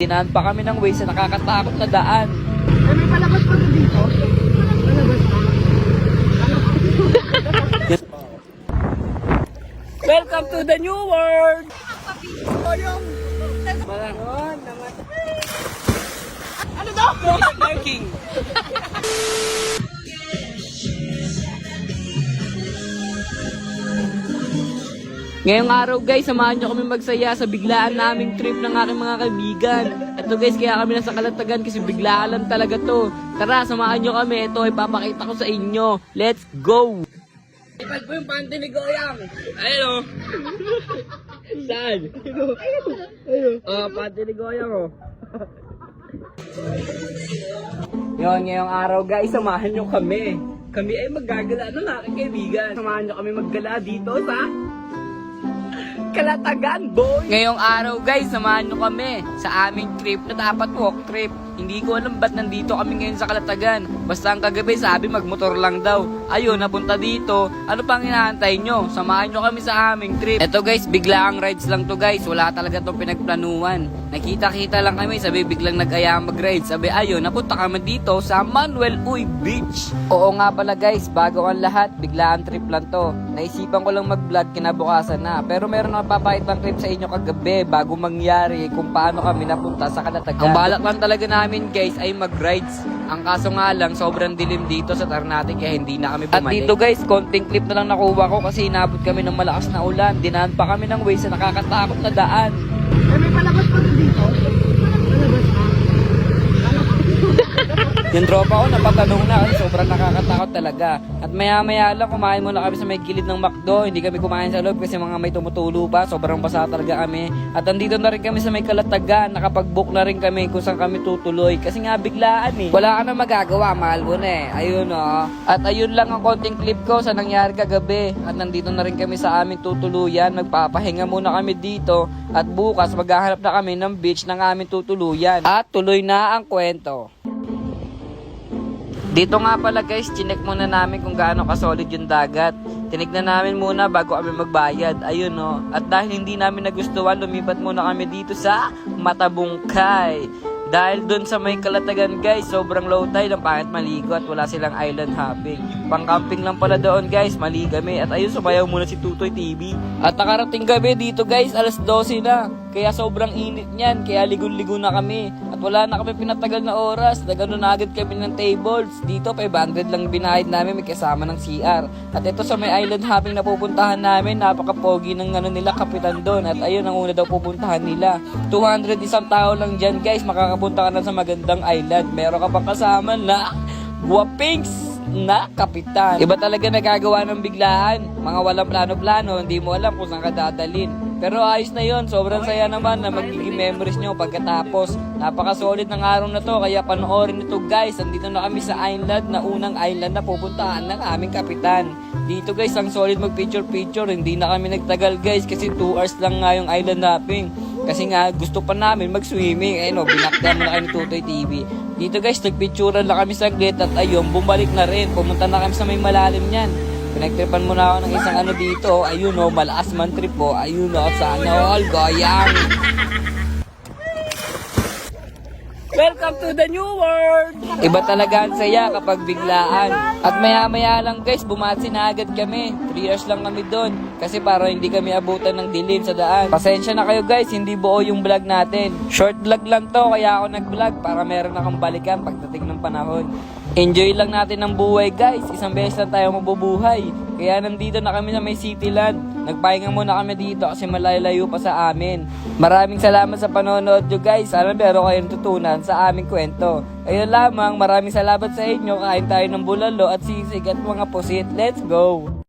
Dinaan pa kami ng way sa nakakatakot na daan. Eh, may palabas pa dito. Palabas pa. Welcome to the new world! Ano daw? Parking! Ngayong araw guys, samahan nyo kami magsaya sa biglaan naming trip ng aking mga kaibigan. Ito guys, kaya kami nasa Calatagan kasi biglaan lang talaga to. Tara, samahan nyo kami. Ito, ipapakita ko sa inyo. Let's go! Ipad po yung panty ni Goyang. Ayun o. Saan? Ayun. Oh, panty ni Goyang o. Yun, ngayong araw guys, samahan nyo kami. Kami ay maggagala ng aking kaibigan. Samahan nyo kami maggala dito sa Calatagan, boy! Ngayong araw guys, samahan nyo kami sa aming trip na dapat walk trip. Hindi ko alam ba't nandito kami ngayon sa Calatagan. Basta ang kagabi sabi magmotor lang daw. Ayun, napunta dito. Ano pang hinahantay nyo? Samahan nyo kami sa aming trip. Eto guys, biglaang rides lang to guys. Wala talaga tong pinagplanuhan. Nakita-kita lang kami, sabi biglang nag-aya mag-ride. Sabi ayun, napunta kami dito sa Manuel Uy Beach. Oo nga pala guys, bago ang lahat, biglaang trip lang to. Naisipan ko lang mag-vlog kinabukasan na. Pero meron akong papakitang trip sa inyo kagabi bago mangyari kung paano kami napunta sa Calatagan. Ang balak lang talaga namin guys ay mag-rides. Ang kaso nga lang, sobrang dilim dito sa Ternate kaya hindi na kami bumalik. At dito guys, konting clip na lang nakuha ko kasi inabot kami ng malakas na ulan. Dinaan pa kami ng way sa nakakatakot na daan. Eh, may palabas pa dito. Palabas pa. Yung tropa ko napatanong na kasi sobrang nakakatakot talaga. At maya-maya lang kumain muna kami sa may gilid ng McDo. Hindi kami kumain sa loob kasi mga may tumutulo pa. Sobrang basa talaga kami. At andito na rin kami sa may Calatagan. Nakapag-book na rin kami kung saan kami tutuloy. Kasi nga biglaan eh. Wala ka na magagawa, mahal mo na eh. Ayun oh. At ayun lang ang konting clip ko sa nangyari kagabi. At nandito na rin kami sa aming tutuluyan. Magpapahinga muna kami dito. At bukas maghahanap na kami ng beach ng aming tutuluyan. At tuloy na ang kwento. Dito nga pala guys, chinek muna namin kung gaano kasolid yung dagat. Tinignan namin muna bago kami magbayad. Ayun no. At dahil hindi namin nagustuhan, lumipat muna kami dito sa Matabungkay. Dahil doon sa may Calatagan guys, sobrang low tide, ang pangit maligo at wala silang island hopping. Pang-camping lang pala doon guys, mali kami. At ayun, sumayaw muna si Tutoy TV. At nakarating gabi dito guys, alas 12 na. Kaya sobrang init niyan, kaya ligo-ligo na kami. At wala na kami pinatagal na oras, nagano na agad kami ng tables. Dito 500 lang binayad namin, may kasama ng CR. At ito sa may island hopping na pupuntahan namin, napaka-pogi ng ano nila, kapitan doon. At ayun, ang una daw pupuntahan nila. 200 isang tao lang dyan guys, makakapunta ka na sa magandang island. Meron ka pang kasama na guwapings na kapitan. Iba talaga nagagawa ng biglaan. Mga walang plano-plano, hindi mo alam kung saan ka dadalhin. Pero ayos na yon, sobrang saya naman na magiging memories nyo pagkatapos. Napaka-solid ng araw na to, kaya panoorin nito guys. Andito na kami sa island na unang island na pupuntahan ng aming kapitan. Dito guys, ang solid mag-picture-picture. Hindi na kami nagtagal guys kasi 2 hours lang nga yung island hopping. Kasi nga gusto pa namin mag-swimming. Ayun o, binakta mo na kayo ni Tutoy TV. Dito guys, nagpicturean lang kami saglit at ayun, bumalik na rin. Pumunta na kami sa may malalim niyan. Pinagtripan muna ako ng isang ano dito. Ayun o, malakas man trip o. Ayun o, sana all Goyang. Welcome to the new world! Iba talaga ang saya kapag biglaan. At maya-maya lang guys, bumati na agad kami. 3 hours lang kami doon. Kasi para hindi kami abutan ng dilim sa daan. Pasensya na kayo guys, hindi buo yung vlog natin. Short vlog lang to, kaya ako nag-vlog para meron akong balikan pagdating ng panahon. Enjoy lang natin ang buhay guys. Isang beses lang tayo mabubuhay. Kaya nandito na kami sa may Cityland. Nagpahinga muna kami dito kasi malayo pa sa amin. Maraming salamat sa panonood nyo guys. Sana meron kayong tutunan sa aming kwento. Ayun lamang, maraming salamat sa inyo. Kain tayo ng bulalo at sisig at mga pusit. Let's go!